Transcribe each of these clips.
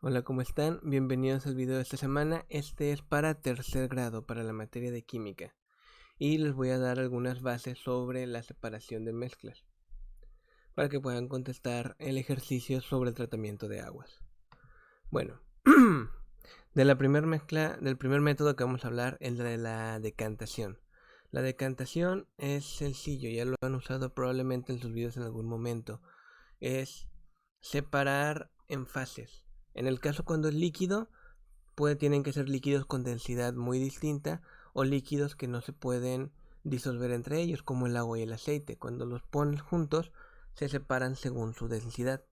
Hola, ¿cómo están? Bienvenidos al video de esta semana. Este es para tercer grado, para la materia de química. Y les voy a dar algunas bases sobre la separación de mezclas, para que puedan contestar el ejercicio sobre el tratamiento de aguas. Bueno, de la primera mezcla, del primer método que vamos a hablar es de la decantación. La decantación es sencillo, ya lo han usado probablemente en sus videos en algún momento. Es separar en fases. En el caso cuando es líquido, tienen que ser líquidos con densidad muy distinta o líquidos que no se pueden disolver entre ellos, como el agua y el aceite. Cuando los pones juntos, se separan según su densidad.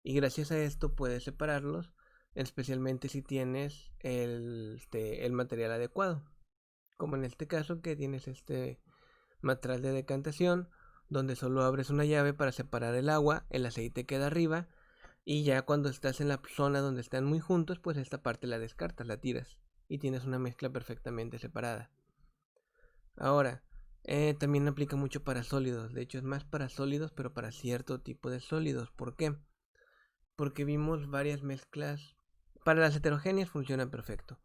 Y gracias a esto puedes separarlos, especialmente si tienes el material adecuado. Como en este caso que tienes este material de decantación, donde solo abres una llave para separar el agua, el aceite queda arriba, y ya cuando estás en la zona donde están muy juntos, pues esta parte la descartas, la tiras, y tienes una mezcla perfectamente separada. Ahora, también aplica mucho para sólidos, de hecho es más para sólidos, pero para cierto tipo de sólidos. ¿Por qué? Porque vimos varias mezclas. Para las heterogéneas funciona perfecto,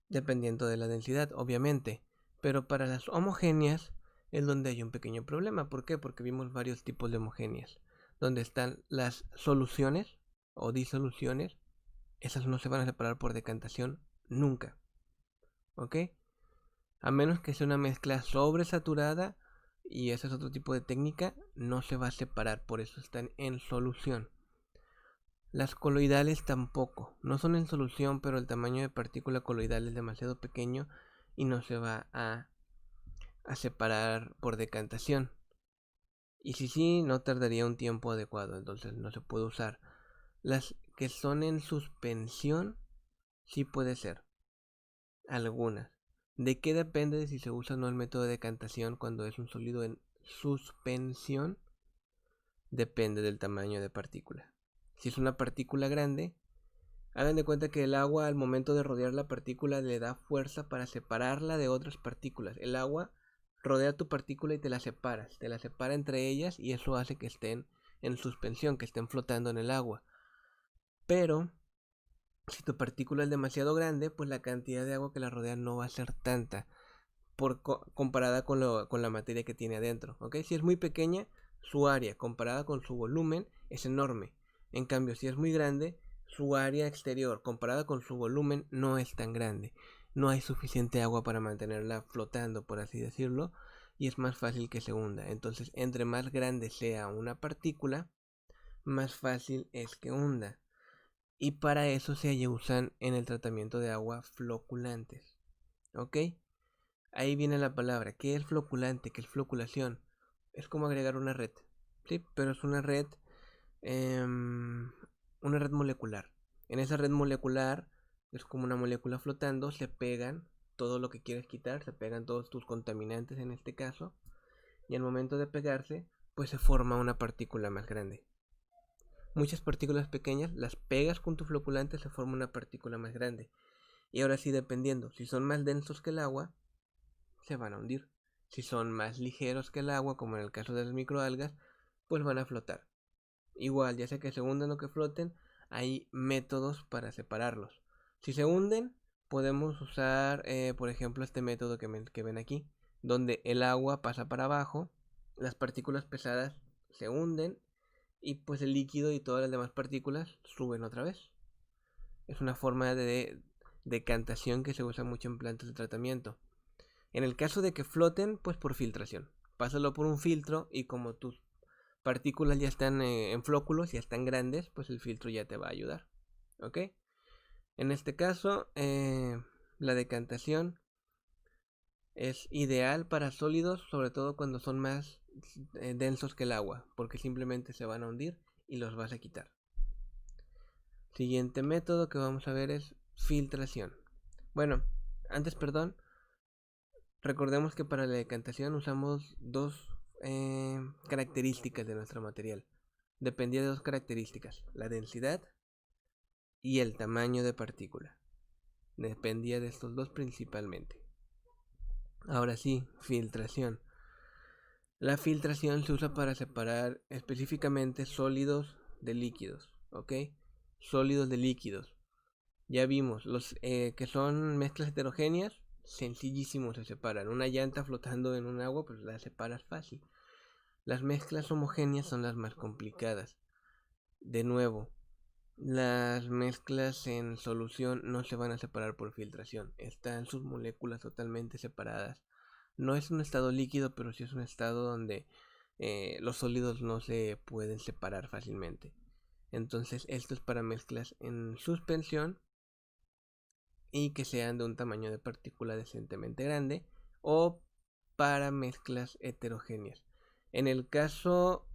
dependiendo de la densidad, obviamente, pero para las homogéneas es donde hay un pequeño problema. ¿Por qué? Porque vimos varios tipos de homogéneas, donde están las soluciones o disoluciones. Esas no se van a separar por decantación nunca, ¿ok? A menos que sea una mezcla sobresaturada, y ese es otro tipo de técnica, no se va a separar, por eso están en solución. Las coloidales tampoco, no son en solución, pero el tamaño de partícula coloidal es demasiado pequeño y no se va a separar por decantación. Y si sí, no tardaría un tiempo adecuado, entonces no se puede usar. Las que son en suspensión, sí puede ser. Algunas. ¿De qué depende de si se usa o no el método de decantación cuando es un sólido en suspensión? Depende del tamaño de partícula. Si es una partícula grande, hagan de cuenta que el agua al momento de rodear la partícula le da fuerza para separarla de otras partículas. El agua rodea tu partícula y te la separa entre ellas, y eso hace que estén en suspensión, que estén flotando en el agua. Pero si tu partícula es demasiado grande, pues la cantidad de agua que la rodea no va a ser tanta comparada con la materia que tiene adentro, ¿ok? Si es muy pequeña, su área comparada con su volumen es enorme. En cambio, si es muy grande, su área exterior comparada con su volumen no es tan grande. No hay suficiente agua para mantenerla flotando, por así decirlo, y es más fácil que se hunda. Entonces, entre más grande sea una partícula, más fácil es que hunda. Y para eso se usan en el tratamiento de agua floculantes, ¿ok? Ahí viene la palabra. ¿Qué es floculante? ¿Qué es floculación? Es como agregar una red, ¿sí? Pero es una red molecular. En esa red molecular es como una molécula flotando, se pegan todo lo que quieres quitar, se pegan todos tus contaminantes en este caso, y al momento de pegarse, pues se forma una partícula más grande. Muchas partículas pequeñas las pegas con tu floculante, se forma una partícula más grande. Y ahora sí, dependiendo, si son más densos que el agua, se van a hundir. Si son más ligeros que el agua, como en el caso de las microalgas, pues van a flotar. Igual, ya sea que se hundan o que floten, hay métodos para separarlos. Si se hunden, podemos usar, por ejemplo, este método que ven aquí, donde el agua pasa para abajo, las partículas pesadas se hunden, y pues el líquido y todas las demás partículas suben otra vez. Es una forma de decantación que se usa mucho en plantas de tratamiento. En el caso de que floten, pues por filtración. Pásalo por un filtro, y como tus partículas ya están en flóculos, ya están grandes, pues el filtro ya te va a ayudar. ¿Ok? En este caso, la decantación es ideal para sólidos, sobre todo cuando son más densos que el agua, porque simplemente se van a hundir y los vas a quitar. Siguiente método que vamos a ver es filtración. Bueno, antes, perdón, recordemos que para la decantación usamos dos características de nuestro material. Dependía de dos características: la densidad y el tamaño de partícula. Dependía de estos dos principalmente. Ahora sí, filtración. La filtración se usa para separar específicamente sólidos de líquidos, ¿ok? sólidos de líquidos. Ya vimos, los que son mezclas heterogéneas, sencillísimo se separan. Una llanta flotando en un agua, pues la separas fácil. Las mezclas homogéneas son las más complicadas. De nuevo, las mezclas en solución no se van a separar por filtración. Están sus moléculas totalmente separadas. No es un estado líquido, pero sí es un estado donde los sólidos no se pueden separar fácilmente. Entonces esto es para mezclas en suspensión y que sean de un tamaño de partícula decentemente grande, o para mezclas heterogéneas. En el caso,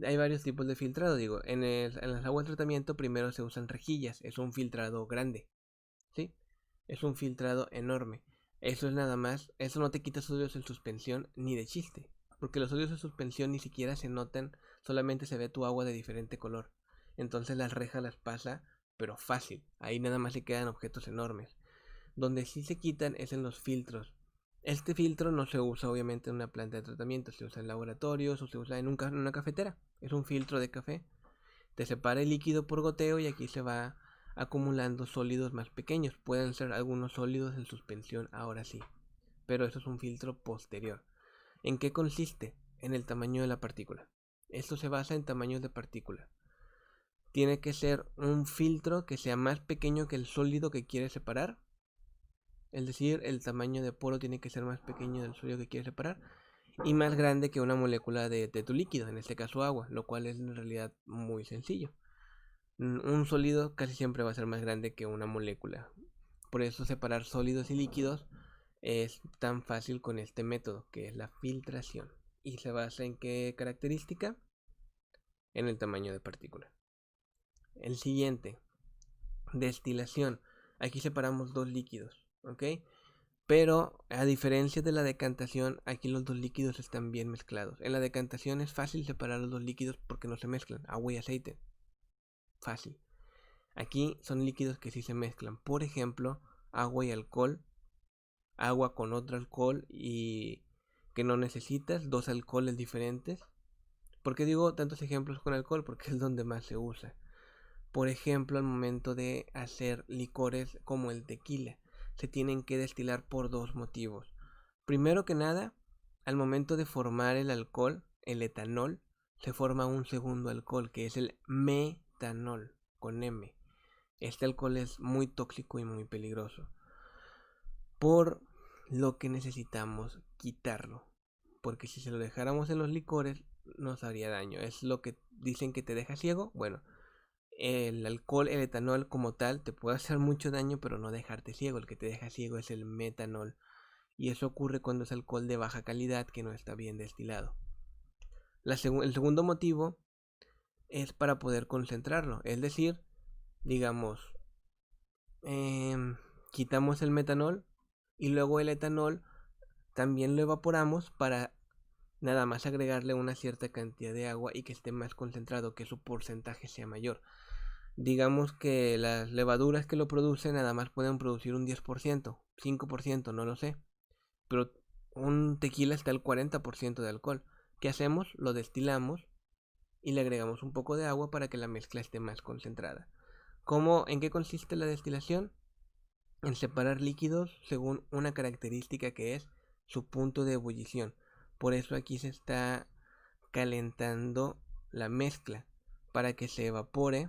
hay varios tipos de filtrado, digo, en las aguas de tratamiento primero se usan rejillas, es un filtrado grande, ¿sí? Es un filtrado enorme. Eso es nada más, eso no te quita sólidos en suspensión ni de chiste, porque los sólidos en suspensión ni siquiera se notan, solamente se ve tu agua de diferente color. Entonces las rejas las pasa, pero fácil, ahí nada más se quedan objetos enormes. Donde sí se quitan es en los filtros. Este filtro no se usa obviamente en una planta de tratamiento, se usa en laboratorios o se usa en una cafetera. Es un filtro de café. Te separa el líquido por goteo y aquí se va acumulando sólidos más pequeños. Pueden ser algunos sólidos en suspensión, ahora sí. Pero eso es un filtro posterior. ¿En qué consiste? En el tamaño de la partícula. Esto se basa en tamaños de partícula. Tiene que ser un filtro que sea más pequeño que el sólido que quiere separar. Es decir, el tamaño de poro tiene que ser más pequeño del sólido que quiere separar y más grande que una molécula de tu líquido, en este caso agua, lo cual es en realidad muy sencillo. Un sólido casi siempre va a ser más grande que una molécula. Por eso separar sólidos y líquidos es tan fácil con este método, que es la filtración. ¿Y se basa en qué característica? En el tamaño de partícula. El siguiente, destilación. Aquí separamos dos líquidos, ¿ok? Pero a diferencia de la decantación, aquí los dos líquidos están bien mezclados. En la decantación es fácil separar los dos líquidos porque no se mezclan, agua y aceite. Fácil. Aquí son líquidos que sí se mezclan. Por ejemplo, agua y alcohol, agua con otro alcohol y que no necesitas, dos alcoholes diferentes. ¿Por qué digo tantos ejemplos con alcohol? Porque es donde más se usa. Por ejemplo, al momento de hacer licores como el tequila, se tienen que destilar por dos motivos. Primero que nada, al momento de formar el alcohol, el etanol, se forma un segundo alcohol que es el metanol con M. Este alcohol es muy tóxico y muy peligroso, por lo que necesitamos quitarlo, porque si se lo dejáramos en los licores nos haría daño. Es lo que dicen que te deja ciego. Bueno, el alcohol, el etanol como tal, te puede hacer mucho daño, pero no dejarte ciego. El que te deja ciego es el metanol. Y eso ocurre cuando es alcohol de baja calidad que no está bien destilado. El segundo motivo es para poder concentrarlo. Es decir, digamos, quitamos el metanol y luego el etanol también lo evaporamos para nada más agregarle una cierta cantidad de agua y que esté más concentrado, que su porcentaje sea mayor. Digamos que las levaduras que lo producen nada más pueden producir un 10%, 5%, no lo sé. Pero un tequila está al 40% de alcohol. ¿Qué hacemos? Lo destilamos y le agregamos un poco de agua para que la mezcla esté más concentrada. ¿En qué consiste la destilación? En separar líquidos según una característica que es su punto de ebullición. Por eso aquí se está calentando la mezcla para que se evapore.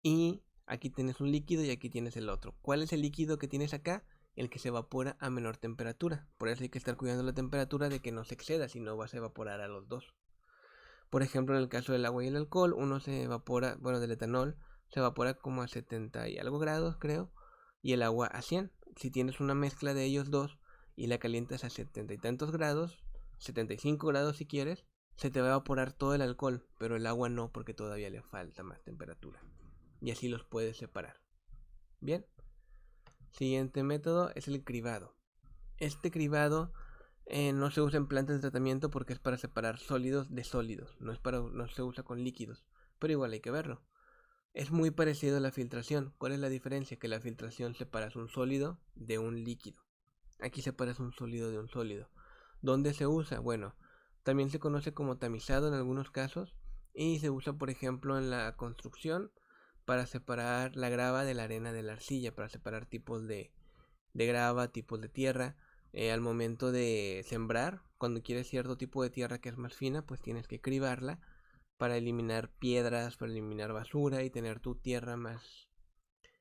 Y aquí tienes un líquido y aquí tienes el otro. ¿Cuál es el líquido que tienes acá? El que se evapora a menor temperatura. Por eso hay que estar cuidando la temperatura de que no se exceda, si no vas a evaporar a los dos. Por ejemplo, en el caso del agua y el alcohol, uno se evapora, bueno, del etanol, se evapora como a 70 y algo grados, creo, y el agua a 100. Si tienes una mezcla de ellos dos y la calientas a 70 y tantos grados, 75 grados si quieres, se te va a evaporar todo el alcohol, pero el agua no, porque todavía le falta más temperatura. Y así los puedes separar. Bien. Siguiente método es el cribado. Este cribado no se usa en plantas de tratamiento porque es para separar sólidos de sólidos. No se usa con líquidos. Pero igual hay que verlo. Es muy parecido a la filtración. ¿Cuál es la diferencia? Que la filtración separas un sólido de un líquido. Aquí separas un sólido de un sólido. ¿Dónde se usa? Bueno, también se conoce como tamizado en algunos casos. Y se usa, por ejemplo, en la construcción, para separar la grava de la arena de la arcilla, para separar tipos de grava, tipos de tierra. Al momento de sembrar, cuando quieres cierto tipo de tierra que es más fina, pues tienes que cribarla para eliminar piedras, para eliminar basura y tener tu tierra más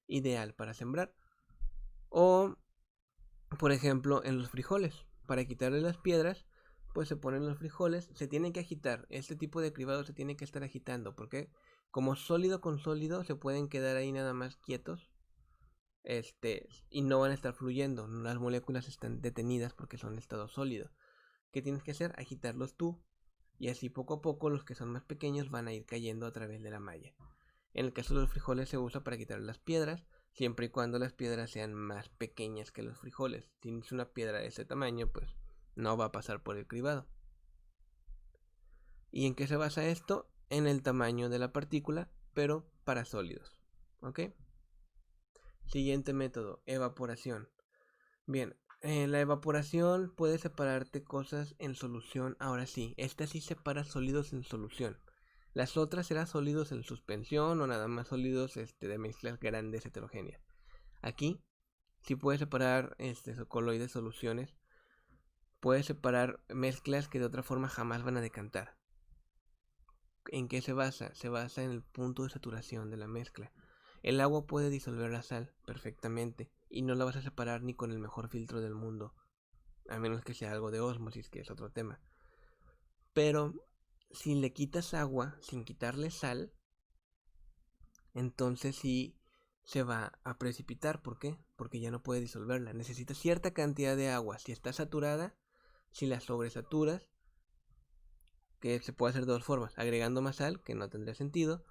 ideal para sembrar. O, por ejemplo, en los frijoles, para quitarle las piedras, pues se ponen los frijoles, se tienen que agitar. Este tipo de cribado se tiene que estar agitando, porque como sólido con sólido se pueden quedar ahí nada más quietos, y no van a estar fluyendo. Las moléculas están detenidas porque son estado sólido. ¿Qué tienes que hacer? Agitarlos tú, y así poco a poco los que son más pequeños van a ir cayendo a través de la malla. En el caso de los frijoles se usa para quitar las piedras, siempre y cuando las piedras sean más pequeñas que los frijoles. Si es una piedra de ese tamaño, pues no va a pasar por el cribado. ¿Y en qué se basa esto? En el tamaño de la partícula, pero para sólidos. ¿Ok? Siguiente método, evaporación. Bien, la evaporación puede separarte cosas en solución. Ahora sí, esta sí separa sólidos en solución. Las otras eran sólidos en suspensión o nada más sólidos de mezclas grandes heterogéneas. Aquí sí puede separar coloides soluciones. Puede separar mezclas que de otra forma jamás van a decantar. ¿En qué se basa? Se basa en el punto de saturación de la mezcla. El agua puede disolver la sal perfectamente y no la vas a separar ni con el mejor filtro del mundo, a menos que sea algo de ósmosis, que es otro tema. Pero si le quitas agua sin quitarle sal, entonces sí se va a precipitar. ¿Por qué? Porque ya no puede disolverla. Necesita cierta cantidad de agua. Si está saturada, si la sobresaturas, que se puede hacer de dos formas: agregando más sal, que no tendría sentido,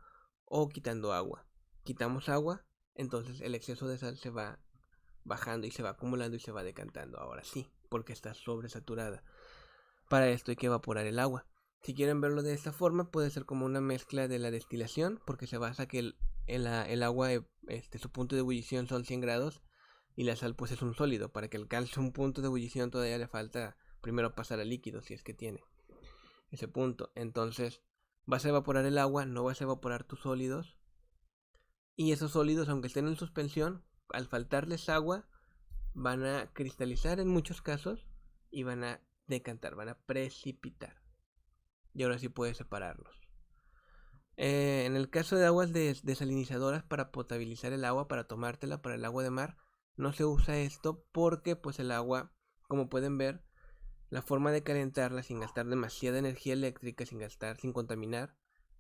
o quitando agua. Quitamos agua, entonces el exceso de sal se va bajando y se va acumulando y se va decantando. Ahora sí, porque está sobresaturada. Para esto hay que evaporar el agua. Si quieren verlo de esta forma, puede ser como una mezcla de la destilación, porque se basa que el agua, su punto de ebullición son 100 grados y la sal pues es un sólido. Para que alcance un punto de ebullición todavía le falta primero pasar al líquido, si es que tiene ese punto. Entonces vas a evaporar el agua, no vas a evaporar tus sólidos, y esos sólidos, aunque estén en suspensión, al faltarles agua van a cristalizar en muchos casos y van a decantar, van a precipitar. Y ahora sí puedes separarlos. En el caso de aguas desalinizadoras, para potabilizar el agua, para tomártela, para el agua de mar, no se usa esto porque pues el agua, como pueden ver, la forma de calentarla sin gastar demasiada energía eléctrica, sin contaminar,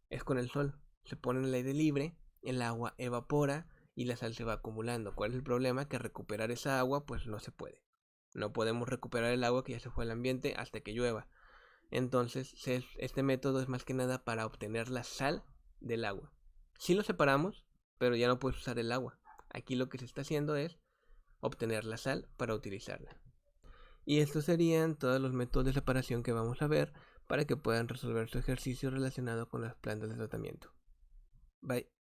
es con el sol. Se pone en el aire libre, el agua evapora y la sal se va acumulando. ¿Cuál es el problema? Que recuperar esa agua pues no se puede. No podemos recuperar el agua que ya se fue al ambiente hasta que llueva. Entonces este método es más que nada para obtener la sal del agua. Sí lo separamos, pero ya no puedes usar el agua. Aquí lo que se está haciendo es obtener la sal para utilizarla. Y estos serían todos los métodos de separación que vamos a ver para que puedan resolver su ejercicio relacionado con las plantas de tratamiento. Bye.